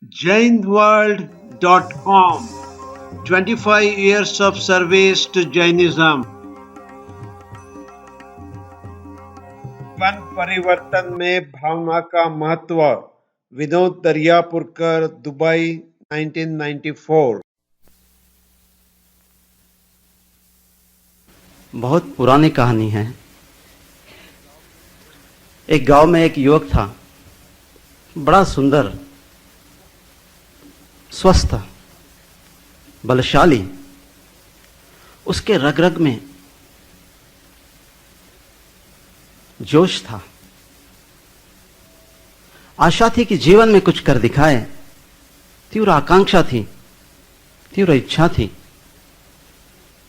jainworld.com 25 years of service to Jainism. One परिवर्तन में भावना का महत्व। विनोद दरियापुरकर, दुबई, 1994। बहुत पुरानी कहानी है। एक गांव में एक युवक था, बड़ा सुंदर, स्वस्थ, बलशाली। उसके रग रग में जोश था, आशा थी कि जीवन में कुछ कर दिखाए। तीव्र आकांक्षा थी, तीव्र इच्छा थी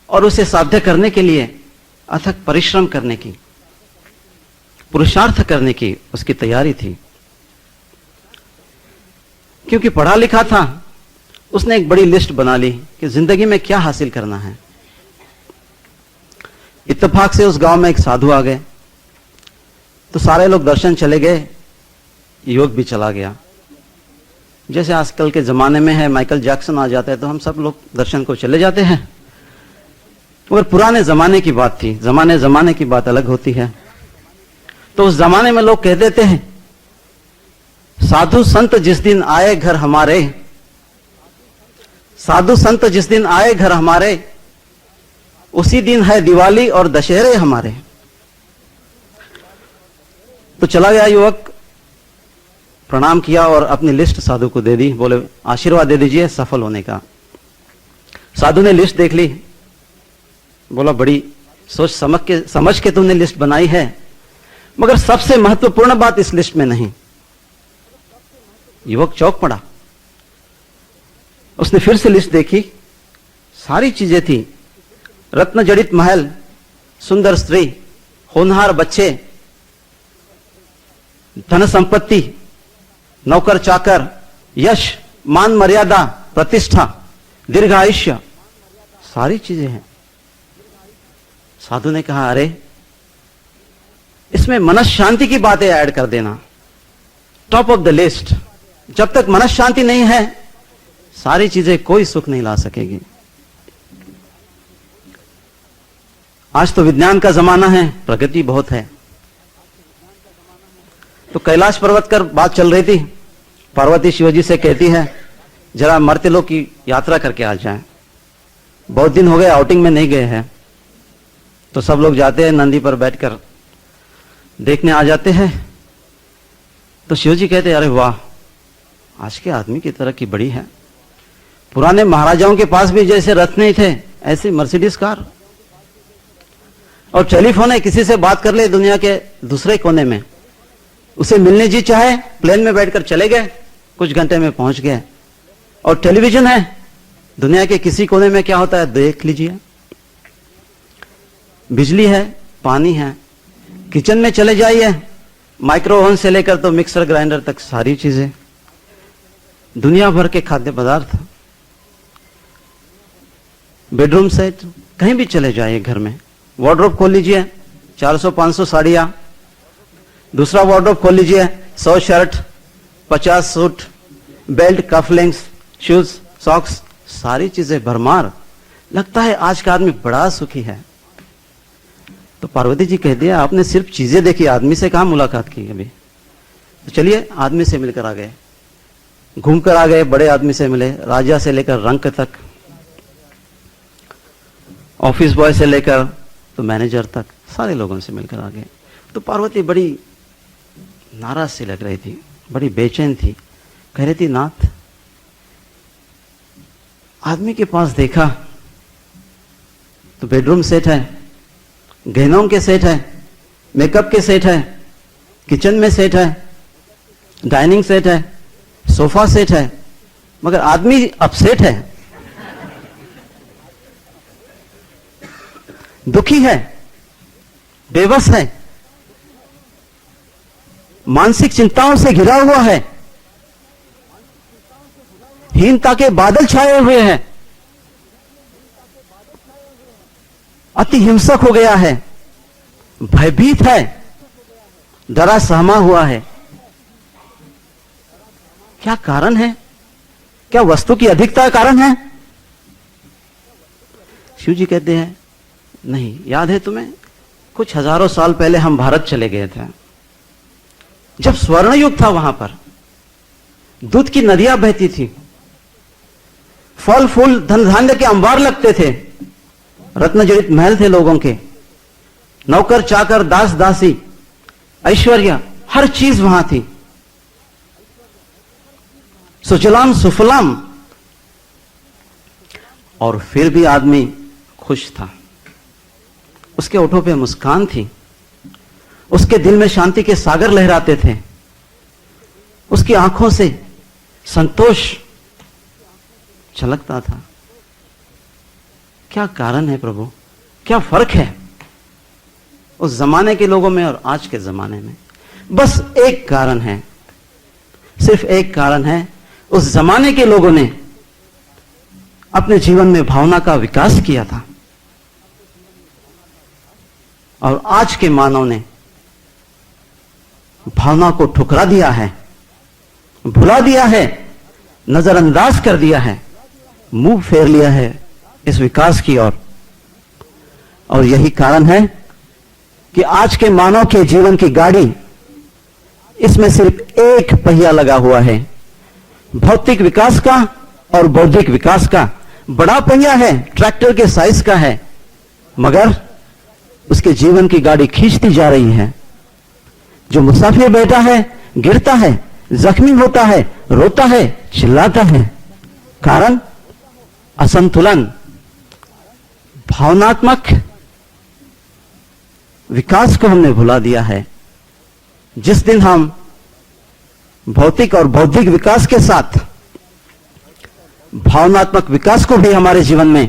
और उसे साध्य करने के लिए अथक परिश्रम करने की, पुरुषार्थ करने की उसकी तैयारी थी। क्योंकि पढ़ा लिखा था, उसने एक बड़ी लिस्ट बना ली कि जिंदगी में क्या हासिल करना है। इत्तेफाक से उस गांव में एक साधु आ गए, तो सारे लोग दर्शन चले गए, युवक भी चला गया। जैसे आजकल के जमाने में है, माइकल जैक्सन आ जाता है तो हम सब लोग दर्शन को चले जाते हैं। और पुराने जमाने की बात थी, जमाने की बात अलग होती है। तो उस जमाने में लोग कह देते हैं, साधु संत जिस दिन आए घर हमारे, साधु संत जिस दिन आए घर हमारे, उसी दिन है दिवाली और दशहरे हमारे। तो चला गया युवक, प्रणाम किया और अपनी लिस्ट साधु को दे दी। बोले आशीर्वाद दे दीजिए सफल होने का। साधु ने लिस्ट देख ली, बोला बड़ी सोच समझ के तुमने लिस्ट बनाई है, मगर सबसे महत्वपूर्ण बात इस लिस्ट में नहीं। युवक चौंक पड़ा। उसने फिर से लिस्ट देखी, सारी चीजें थी, रत्न जड़ित महल, सुंदर स्त्री, होनहार बच्चे, धन संपत्ति, नौकर चाकर, यश, मान मर्यादा, प्रतिष्ठा, दीर्घ आयुष्य, सारी चीजें हैं। साधु ने कहा, अरे इसमें मनस शांति की बातें ऐड कर देना, टॉप ऑफ द लिस्ट। जब तक मनस शांति नहीं है, सारी चीजें कोई सुख नहीं ला सकेगी। आज तो विज्ञान का जमाना है, प्रगति बहुत है। तो कैलाश पर्वत कर बात चल रही थी। पार्वती शिवजी से कहती है, जरा मर्त्य लोक की यात्रा करके आ जाएं। बहुत दिन हो गए आउटिंग में नहीं गए हैं। तो सब लोग जाते हैं, नंदी पर बैठकर देखने आ जाते हैं। तो शिवजी कहते हैं, अरे वाह, आज के आदमी की तरक्की बड़ी है। पुराने महाराजाओं के पास भी जैसे रथ नहीं थे, ऐसी मर्सिडीज कार। और टेलीफोन है, किसी से बात कर ले दुनिया के दूसरे कोने में, उसे मिलने जी चाहे, प्लेन में बैठकर चले गए, कुछ घंटे में पहुंच गए। और टेलीविजन है, दुनिया के किसी कोने में क्या होता है देख लीजिए। बिजली है, पानी है, किचन में चले जाइए, माइक्रो ओवन से लेकर तो मिक्सर ग्राइंडर तक सारी चीजें, दुनिया भर के खाद्य पदार्थ, बेडरूम सेट, कहीं भी चले जाइए घर में। वार्डरोब खोल लीजिए, 400-500 साड़ियां। दूसरा वार्डरोब खोल लीजिए, 100 shirt, 50 suit, belt, cufflinks, shoes, socks, सारी चीजें भरमार। लगता है आज का आदमी बड़ा सुखी है। तो पार्वती जी कह दिया, आपने सिर्फ चीजें देखी, आदमी से कहां मुलाकात की अभी। तो चलिए आदमी से मिलकर आ गए, घूमकर आ गए, बड़े आदमी से मिले, राजा से लेकर रंक तक, ऑफिस बॉय से लेकर तो मैनेजर तक, सारे लोगों से मिलकर आ गए। तो पार्वती बड़ी नाराज सी लग रही थी, बड़ी बेचैन थी। कह रही थी, नाथ, आदमी के पास देखा तो बेडरूम सेट है, गहनों के सेट है, मेकअप के सेट है, किचन में सेट है, डाइनिंग सेट है, सोफा सेट है, मगर आदमी अपसेट है, दुखी है, बेबस है, मानसिक चिंताओं से घिरा हुआ है, हीनता के बादल छाए हुए हैं, अति हिंसक हो गया है, भयभीत है, डरा सहमा हुआ है। क्या कारण है? क्या वस्तु की अधिकता कारण है? शिव जी कहते हैं नहीं। याद है तुम्हें, कुछ हजारों साल पहले हम भारत चले गए थे, जब स्वर्ण युग था, वहां पर दूध की नदियां बहती थी, फल फूल धन धान्य के अंबार लगते थे, रत्न जड़ित महल थे लोगों के, नौकर चाकर दास दासी ऐश्वर्य हर चीज वहां थी, सुजलाम सुफलाम। और फिर भी आदमी खुश था, उसके होठों पे मुस्कान थी, उसके दिल में शांति के सागर लहराते थे, उसकी आंखों से संतोष छलकता था। क्या कारण है प्रभु? क्या फर्क है उस जमाने के लोगों में और आज के जमाने में? बस एक कारण है, सिर्फ एक कारण है। उस जमाने के लोगों ने अपने जीवन में भावना का विकास किया था और आज के मानव ने भावना को ठुकरा दिया है, भुला दिया है, नजरअंदाज कर दिया है, मुंह फेर लिया है इस विकास की ओर। और यही कारण है कि आज के मानव के जीवन की गाड़ी, इसमें सिर्फ एक पहिया लगा हुआ है, भौतिक विकास का और बौद्धिक विकास का। बड़ा पहिया है, ट्रैक्टर के साइज का है, मगर उसके जीवन की गाड़ी खींचती जा रही है। जो मुसाफिर बैठा है गिरता है, जख्मी होता है, रोता है, चिल्लाता है। कारण असंतुलन, भावनात्मक विकास को हमने भुला दिया है। जिस दिन हम भौतिक और बौद्धिक विकास के साथ भावनात्मक विकास को भी हमारे जीवन में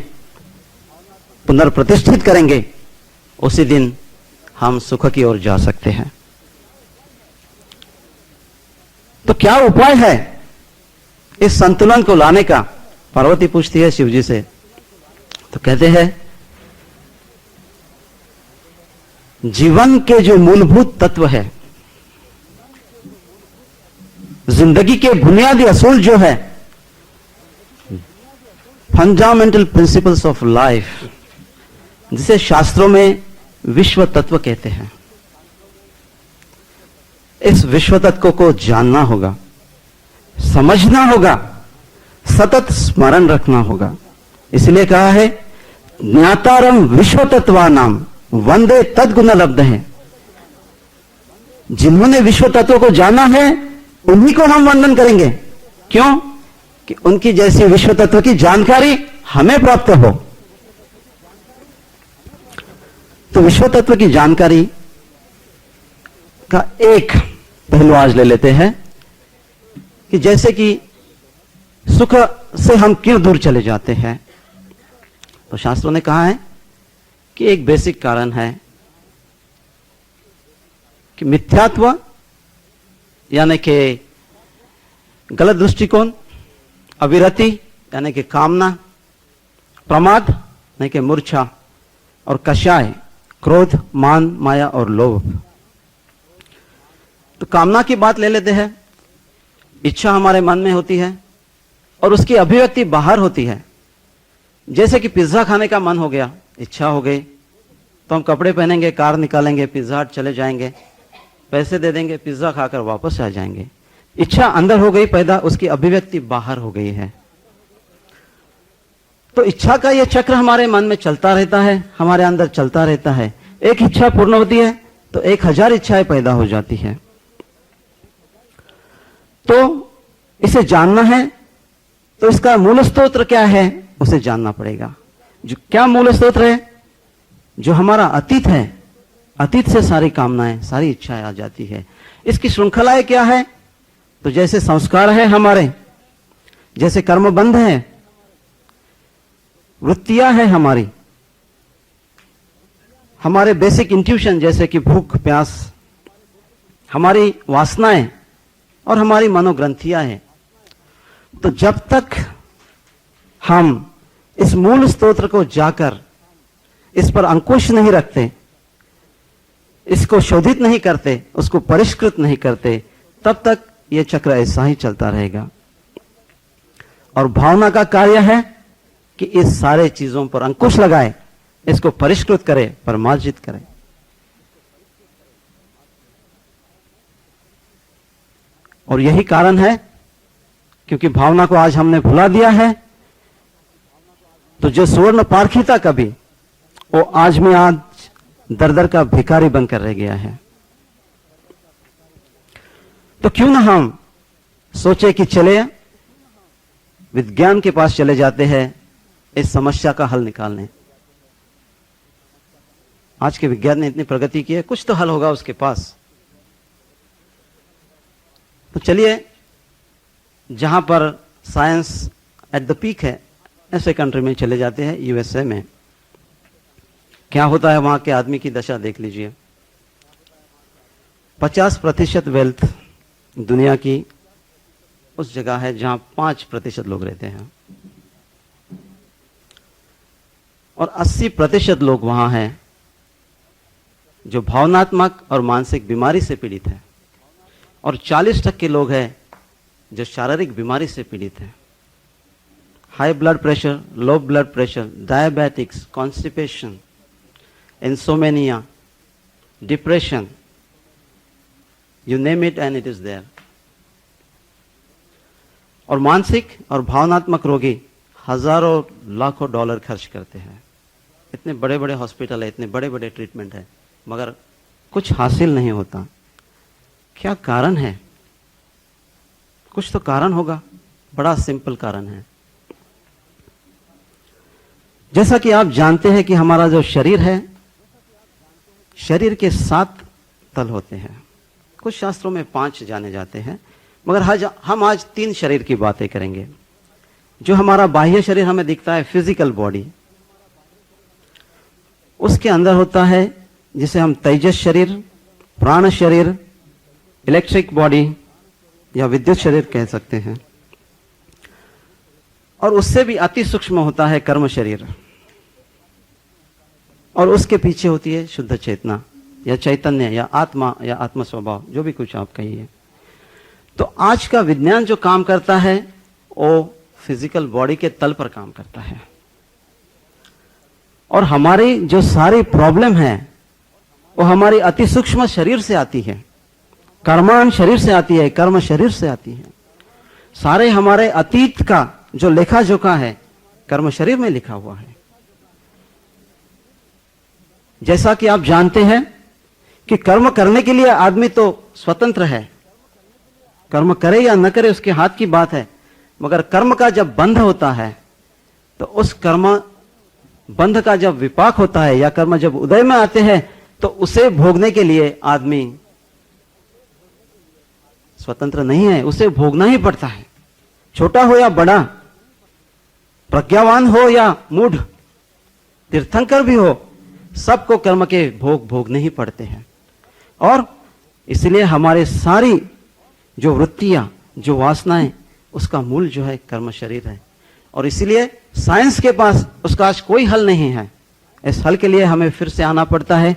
पुनर्प्रतिष्ठित करेंगे, उसी दिन हम सुख की ओर जा सकते हैं। तो क्या उपाय है इस संतुलन को लाने का? पार्वती पूछती है शिव जी से, तो कहते हैं जीवन के जो मूलभूत तत्व है, जिंदगी के बुनियादी असूल जो है, फंडामेंटल प्रिंसिपल्स ऑफ लाइफ, जिसे शास्त्रों में विश्व तत्व कहते हैं, इस विश्व तत्व को जानना होगा, समझना होगा, सतत स्मरण रखना होगा। इसलिए कहा है ज्ञातारम विश्व तत्वानाम वंदे तद्गुण लब्ध है। जिन्होंने विश्व तत्व को जाना है उन्हीं को हम वंदन करेंगे। क्यों? कि उनकी जैसी विश्व तत्व की जानकारी हमें प्राप्त हो। तो विश्व तत्व की जानकारी का एक पहलू आज ले लेते हैं कि जैसे कि सुख से हम क्यों दूर चले जाते हैं। तो शास्त्रों ने कहा है कि एक बेसिक कारण है कि मिथ्यात्व यानी कि गलत दृष्टिकोण, अविरति यानी कि कामना, प्रमाद यानी कि मूर्छा, और कषाय क्रोध, मान, माया और लोभ। तो कामना की बात ले लेते हैं। इच्छा हमारे मन में होती है और उसकी अभिव्यक्ति बाहर होती है। जैसे कि पिज्जा खाने का मन हो गया, इच्छा हो गई, तो हम कपड़े पहनेंगे, कार निकालेंगे, पिज्जा हट चले जाएंगे, पैसे दे देंगे, पिज्जा खाकर वापस आ जाएंगे। इच्छा अंदर हो गई पैदा, उसकी अभिव्यक्ति बाहर हो गई है। तो इच्छा का यह चक्र हमारे मन में चलता रहता है, हमारे अंदर चलता रहता है। एक इच्छा पूर्ण होती है तो 1000 इच्छाएं पैदा हो जाती है। तो इसे जानना है तो इसका मूल स्त्रोत्र क्या है उसे जानना पड़ेगा। जो क्या मूल स्त्रोत्र है? जो हमारा अतीत है, अतीत से सारी कामनाएं, सारी इच्छाएं आ जाती है। इसकी श्रृंखलाएं क्या है? तो जैसे संस्कार है हमारे, जैसे कर्मबंध है, वृत्तियां है हमारी, हमारे बेसिक इंट्यूशन जैसे कि भूख प्यास, हमारी वासनाएं और हमारी मनोग्रंथियां हैं। तो जब तक हम इस मूल स्तोत्र को जाकर इस पर अंकुश नहीं रखते, इसको शोधित नहीं करते, उसको परिष्कृत नहीं करते, तब तक यह चक्र ऐसा ही चलता रहेगा। और भावना का कार्य है कि इस सारे चीजों पर अंकुश लगाए, इसको परिष्कृत करे, परमार्जित करे। और यही कारण है, क्योंकि भावना को आज हमने भुला दिया है, तो जो सुवर्ण पारखी था कभी, वो आज में आज दर दर का भिखारी बनकर रह गया है। तो क्यों ना हम सोचे कि चले विज्ञान के पास चले जाते हैं इस समस्या का हल निकालने। आज के विज्ञान ने इतनी प्रगति की है, कुछ तो हल होगा उसके पास। तो चलिए, जहां पर साइंस एट द पीक है, ऐसे कंट्री में चले जाते हैं। यूएसए में क्या होता है, वहां के आदमी की दशा देख लीजिए। 50% वेल्थ दुनिया की उस जगह है जहां 5% लोग रहते हैं, और 80% लोग वहां हैं जो भावनात्मक और मानसिक बीमारी से पीड़ित है, और 40% लोग हैं जो शारीरिक बीमारी से पीड़ित है। High blood pressure, low blood pressure, diabetics, constipation, insomnia, depression, you name it and it is there. और मानसिक और भावनात्मक रोगी हजारों लाखों डॉलर खर्च करते हैं। इतने बड़े बड़े हॉस्पिटल है, इतने बड़े बड़े ट्रीटमेंट है, मगर कुछ हासिल नहीं होता। क्या कारण है? कुछ तो कारण होगा, बड़ा सिंपल कारण है। जैसा कि आप जानते हैं कि हमारा जो शरीर है, शरीर के 7 तल होते हैं। कुछ शास्त्रों में 5 जाने जाते हैं, मगर हम आज 3 शरीर की बातें करेंगे। जो हमारा बाह्य शरीर हमें दिखता है, फिजिकल बॉडी, उसके अंदर होता है जिसे हम तेजस शरीर, प्राण शरीर, इलेक्ट्रिक बॉडी या विद्युत शरीर कह सकते हैं। और उससे भी अति सूक्ष्म होता है कर्म शरीर, और उसके पीछे होती है शुद्ध चेतना या चैतन्य या आत्मा या आत्म स्वभाव, जो भी कुछ आप कहिए। तो आज का विज्ञान जो काम करता है वो फिजिकल बॉडी के तल पर काम करता है, और हमारी जो सारी प्रॉब्लम है वो हमारी अति सूक्ष्म शरीर से आती है, कर्मान शरीर से आती है, कर्म शरीर से आती है। सारे हमारे अतीत का जो लेखा जोखा है कर्म शरीर में लिखा हुआ है। जैसा कि आप जानते हैं कि कर्म करने के लिए आदमी तो स्वतंत्र है, कर्म करे या न करे उसके हाथ की बात है, मगर कर्म का जब बंध होता है तो उस कर्म बंध का जब विपाक होता है या कर्म जब उदय में आते हैं तो उसे भोगने के लिए आदमी स्वतंत्र नहीं है, उसे भोगना ही पड़ता है। छोटा हो या बड़ा, प्रज्ञावान हो या मूढ़, तीर्थंकर भी हो, सबको कर्म के भोग भोगने ही पड़ते हैं। और इसलिए हमारे सारी जो वृत्तियां, जो वासनाएं, उसका मूल जो है कर्म शरीर है। और इसलिए साइंस के पास उसका आज कोई हल नहीं है। इस हल के लिए हमें फिर से आना पड़ता है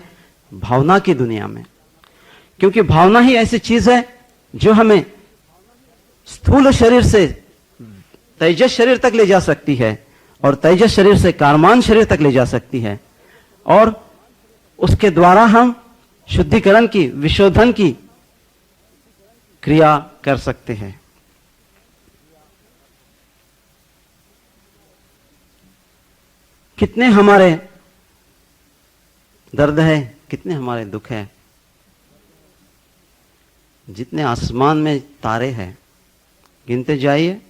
भावना की दुनिया में, क्योंकि भावना ही ऐसी चीज है जो हमें स्थूल शरीर से तेजस शरीर तक ले जा सकती है, और तेजस शरीर से कारमान शरीर तक ले जा सकती है, और उसके द्वारा हम शुद्धिकरण की, विशोधन की क्रिया कर सकते हैं। कितने हमारे दर्द है, कितने हमारे दुख है, जितने आसमान में तारे हैं गिनते जाइए,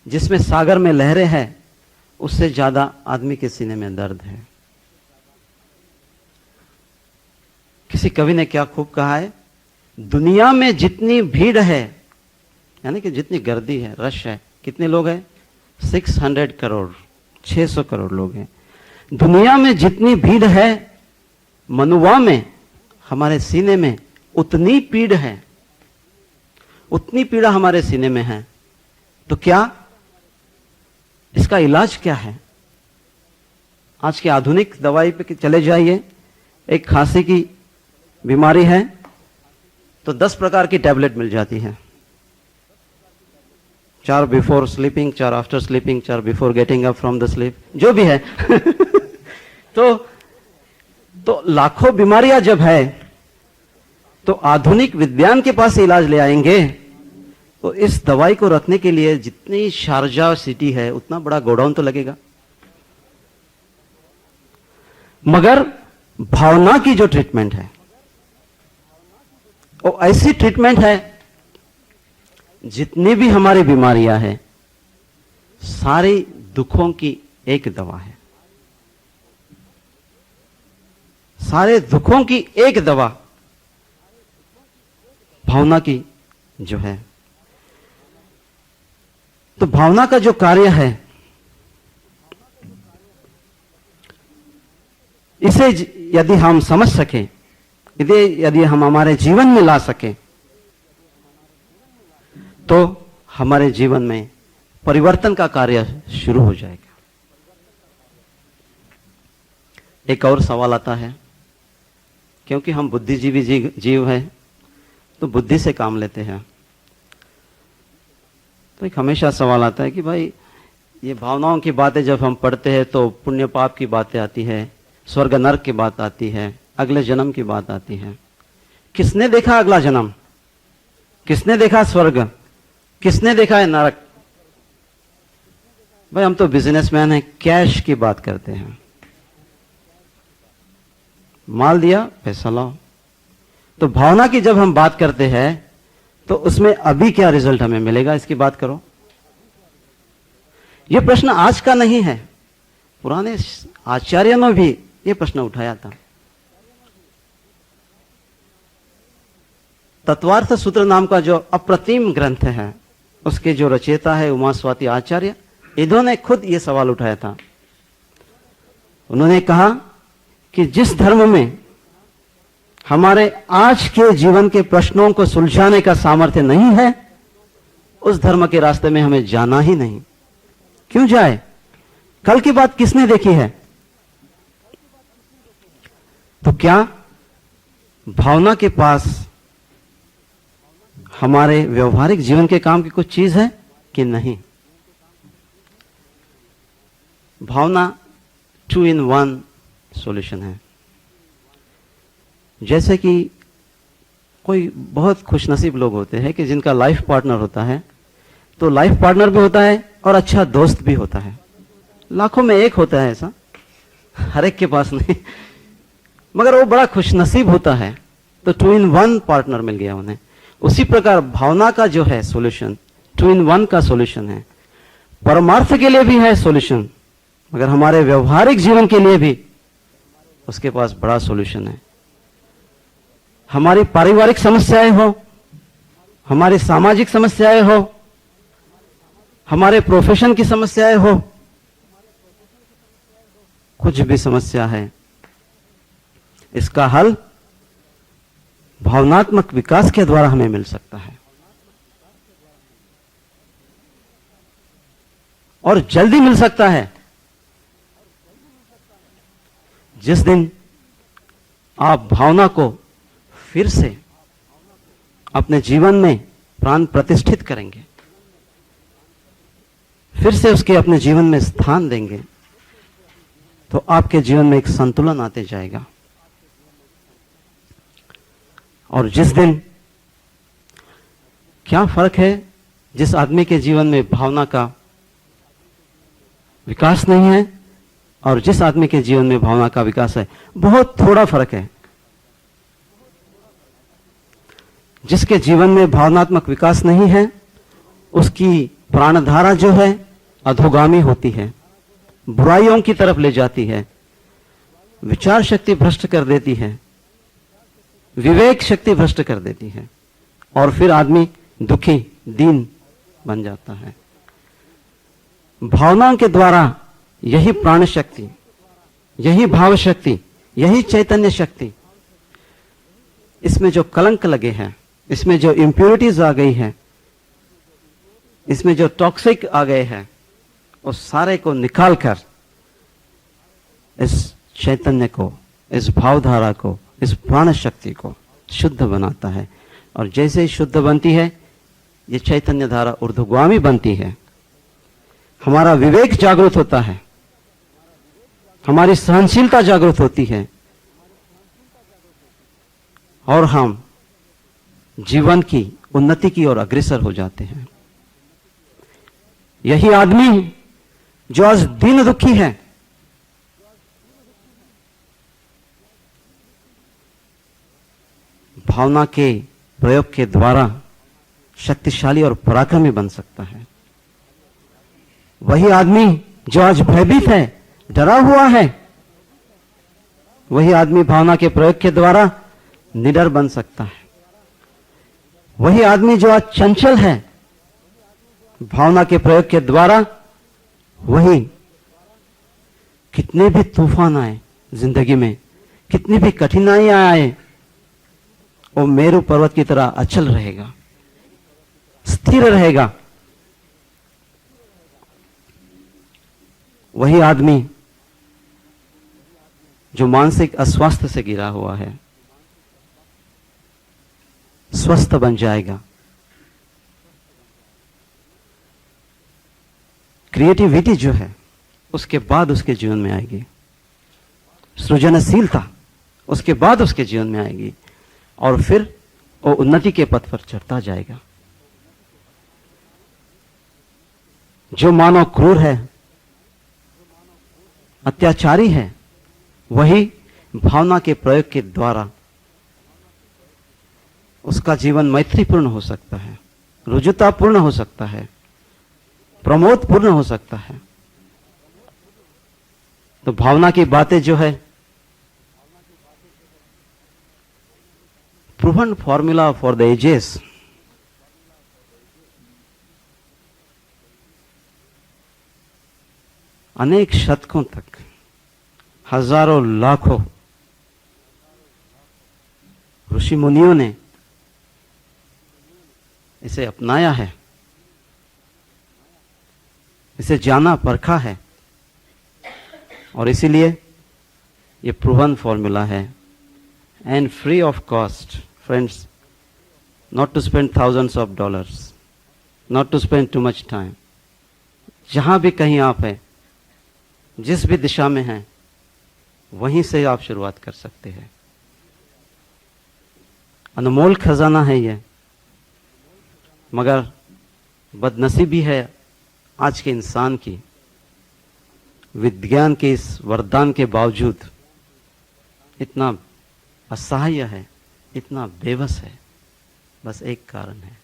जिसमें सागर में लहरें हैं, उससे ज्यादा आदमी के सीने में दर्द है। किसी कवि ने क्या खूब कहा है, दुनिया में जितनी भीड़ है, यानी कि जितनी गर्दी है, रश है, कितने लोग हैं? 600 करोड़, 600 करोड़ लोग हैं। दुनिया में जितनी भीड़ है, मनुवा में, हमारे सीने में उतनी पीड़ है, उतनी पीड़ा हमारे सीने में है। तो क्या इसका इलाज क्या है? आज के आधुनिक दवाई पे चले जाइए, एक खांसी की बीमारी है तो 10 प्रकार की टैबलेट मिल जाती है। 4 before sleeping, 4 after sleeping, 4 before getting up from the sleep, जो भी है। तो लाखों बीमारियां जब है तो आधुनिक विज्ञान के पास इलाज ले आएंगे, तो इस दवाई को रखने के लिए जितनी शारजा सिटी है उतना बड़ा गोडाउन तो लगेगा। मगर भावना की जो ट्रीटमेंट है वो ऐसी ट्रीटमेंट है, जितनी भी हमारी बीमारियां हैं सारी दुखों की एक दवा है, सारे दुखों की एक दवा भावना की जो है। तो भावना का जो कार्य है, इसे यदि हम समझ सकें, यदि हम हमारे जीवन में ला सकें, तो हमारे जीवन में परिवर्तन का कार्य शुरू हो जाएगा। एक और सवाल आता है, क्योंकि हम बुद्धिजीवी जीव हैं तो बुद्धि से काम लेते हैं, तो एक हमेशा सवाल आता है कि भाई ये भावनाओं की बातें जब हम पढ़ते हैं तो पुण्य पाप की बातें आती है, स्वर्ग नरक की बात आती है, अगले जन्म की बात आती है। किसने देखा अगला जन्म? किसने देखा स्वर्ग? किसने देखा है नरक? भाई हम तो बिजनेसमैन हैं, कैश की बात करते हैं। माल दिया, पैसा लाओ। तो भावना की जब हम बात करते हैं तो उसमें अभी क्या रिजल्ट हमें मिलेगा, इसकी बात करो। यह प्रश्न आज का नहीं है, पुराने आचार्यों ने भी यह प्रश्न उठाया था। तत्वार्थ सूत्र नाम का जो अप्रतिम ग्रंथ है, उसके जो रचयिता है उमास्वाति आचार्य, इन्होंने खुद यह सवाल उठाया था। उन्होंने कहा कि जिस धर्म में हमारे आज के जीवन के प्रश्नों को सुलझाने का सामर्थ्य नहीं है, उस धर्म के रास्ते में हमें जाना ही नहीं। क्यों जाए? कल की बात किसने देखी है? तो क्या भावना के पास हमारे व्यवहारिक जीवन के काम की कुछ चीज है कि नहीं? भावना 2 in 1 सॉल्यूशन है। जैसे कि कोई बहुत खुशनसीब लोग होते हैं कि जिनका लाइफ पार्टनर होता है, तो लाइफ पार्टनर भी होता है और अच्छा दोस्त भी होता है। लाखों में एक होता है ऐसा, हर एक के पास नहीं, मगर वो बड़ा खुशनसीब होता है, तो 2 in 1 पार्टनर मिल गया उन्हें। उसी प्रकार भावना का जो है सॉल्यूशन 2 in 1 का सॉल्यूशन है। परमार्थ के लिए भी है सॉल्यूशन, मगर हमारे व्यवहारिक जीवन के लिए भी उसके पास बड़ा सॉल्यूशन है। हमारी पारिवारिक समस्याएं हो, हमारी सामाजिक समस्याएं हो, हमारे प्रोफेशन की समस्याएं हो, कुछ भी समस्या है, इसका हल भावनात्मक विकास के द्वारा हमें मिल सकता है, और जल्दी मिल सकता है। जिस दिन आप भावना को फिर से अपने जीवन में प्राण प्रतिष्ठित करेंगे, फिर से उसके अपने जीवन में स्थान देंगे, तो आपके जीवन में एक संतुलन आते जाएगा। और जिस दिन, क्या फर्क है जिस आदमी के जीवन में भावना का विकास नहीं है और जिस आदमी के जीवन में भावना का विकास है? बहुत थोड़ा फर्क है। जिसके जीवन में भावनात्मक विकास नहीं है, उसकी प्राणधारा जो है अधोगामी होती है, बुराइयों की तरफ ले जाती है, विचार शक्ति भ्रष्ट कर देती है, विवेक शक्ति भ्रष्ट कर देती है, और फिर आदमी दुखी दीन बन जाता है। भावनाओं के द्वारा यही प्राण शक्ति, यही भाव शक्ति, यही चैतन्य शक्ति, इसमें जो कलंक लगे हैं, इसमें जो इंप्योरिटीज आ गई है, इसमें जो टॉक्सिक आ गए हैं, उस सारे को निकालकर इस चैतन्य को, इस भावधारा को, इस प्राण शक्ति को शुद्ध बनाता है। और जैसे ही शुद्ध बनती है, ये चैतन्य धारा ऊर्ध्वगामी बनती है, हमारा विवेक जागृत होता है, हमारी सहनशीलता जागृत होती है और हम जीवन की उन्नति की ओर अग्रसर हो जाते हैं। यही आदमी जो आज दीन दुखी है, भावना के प्रयोग के द्वारा शक्तिशाली और पराक्रमी बन सकता है। वही आदमी जो आज भयभीत है, डरा हुआ है, वही आदमी भावना के प्रयोग के द्वारा निडर बन सकता है। वही आदमी जो आज चंचल है, भावना के प्रयोग के द्वारा वही कितने भी तूफान आए जिंदगी में, कितनी भी कठिनाइयां आए, वो मेरू पर्वत की तरह अचल रहेगा, स्थिर रहेगा। वही आदमी जो मानसिक अस्वास्थ्य से घिरा हुआ है, स्वस्थ बन जाएगा। क्रिएटिविटी जो है उसके बाद उसके जीवन में आएगी, सृजनशीलता उसके बाद उसके जीवन में आएगी और फिर वो उन्नति के पथ पर चढ़ता जाएगा। जो मानव क्रूर है, अत्याचारी है, वही भावना के प्रयोग के द्वारा उसका जीवन मैत्रीपूर्ण हो सकता है, रुजुतापूर्ण हो सकता है, प्रमोदपूर्ण हो सकता है। तो भावना की बातें जो है, proven formula for the ages, अनेक शतकों तक, हजारों लाखों ऋषि मुनियों ने इसे अपनाया है, इसे जाना परखा है और इसीलिए ये प्रूवन फॉर्मूला है। And free of cost friends, not to spend thousands of dollars, not to spend too much time. जहां भी कहीं आप हैं, जिस भी दिशा में हैं, वहीं से आप शुरुआत कर सकते हैं। अनमोल खजाना है ये, मगर बदनसीबी है आज के इंसान की, विज्ञान के इस वरदान के बावजूद इतना असहाय है, इतना बेबस है। बस एक कारण है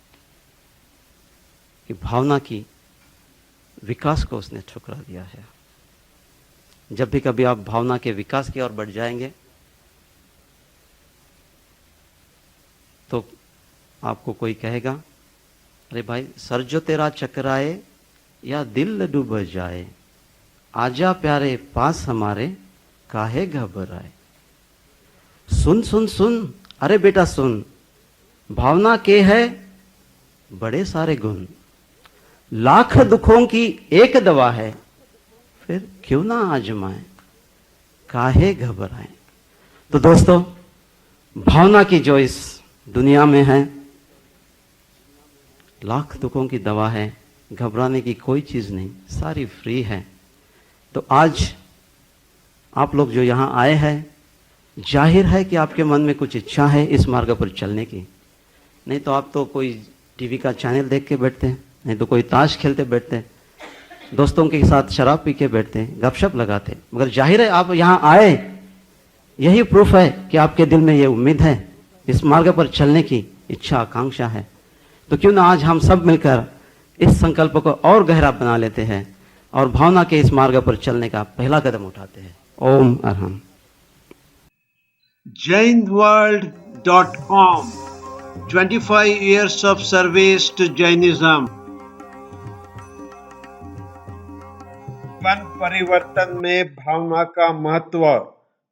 कि भावना की विकास को उसने ठुकरा दिया है। जब भी कभी आप भावना के विकास की ओर बढ़ जाएंगे तो आपको कोई कहेगा, अरे भाई सर जो तेरा चकराए या दिल डूब जाए, आजा प्यारे पास हमारे काहे घबराए। सुन सुन सुन, अरे बेटा सुन, भावना के है बड़े सारे गुण, लाख दुखों की एक दवा है, फिर क्यों ना आजमाए, काहे घबराए। तो दोस्तों, भावना की जो इस दुनिया में है, लाख दुखों की दवा है, घबराने की कोई चीज नहीं, सारी फ्री है। तो आज आप लोग जो यहां आए हैं, जाहिर है कि आपके मन में कुछ इच्छा है इस मार्ग पर चलने की। नहीं तो आप तो कोई टीवी का चैनल देख के बैठते हैं, नहीं तो कोई ताश खेलते बैठते हैं, दोस्तों के साथ शराब पी के बैठते हैं, गपशप लगाते हैं। मगर जाहिर है आप यहां आए, यही प्रूफ है कि आपके दिल में ये उम्मीद है, इस मार्ग पर चलने की इच्छा आकांक्षा है। तो क्यों ना आज हम सब मिलकर इस संकल्प को और गहरा बना लेते हैं और भावना के इस मार्ग पर चलने का पहला कदम उठाते हैं। ओम Arham. jainworld.com 25 years of service to Jainism। One परिवर्तन में भावना का महत्व,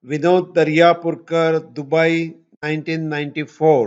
विनोद दरियापुरकर, दुबई, 1994।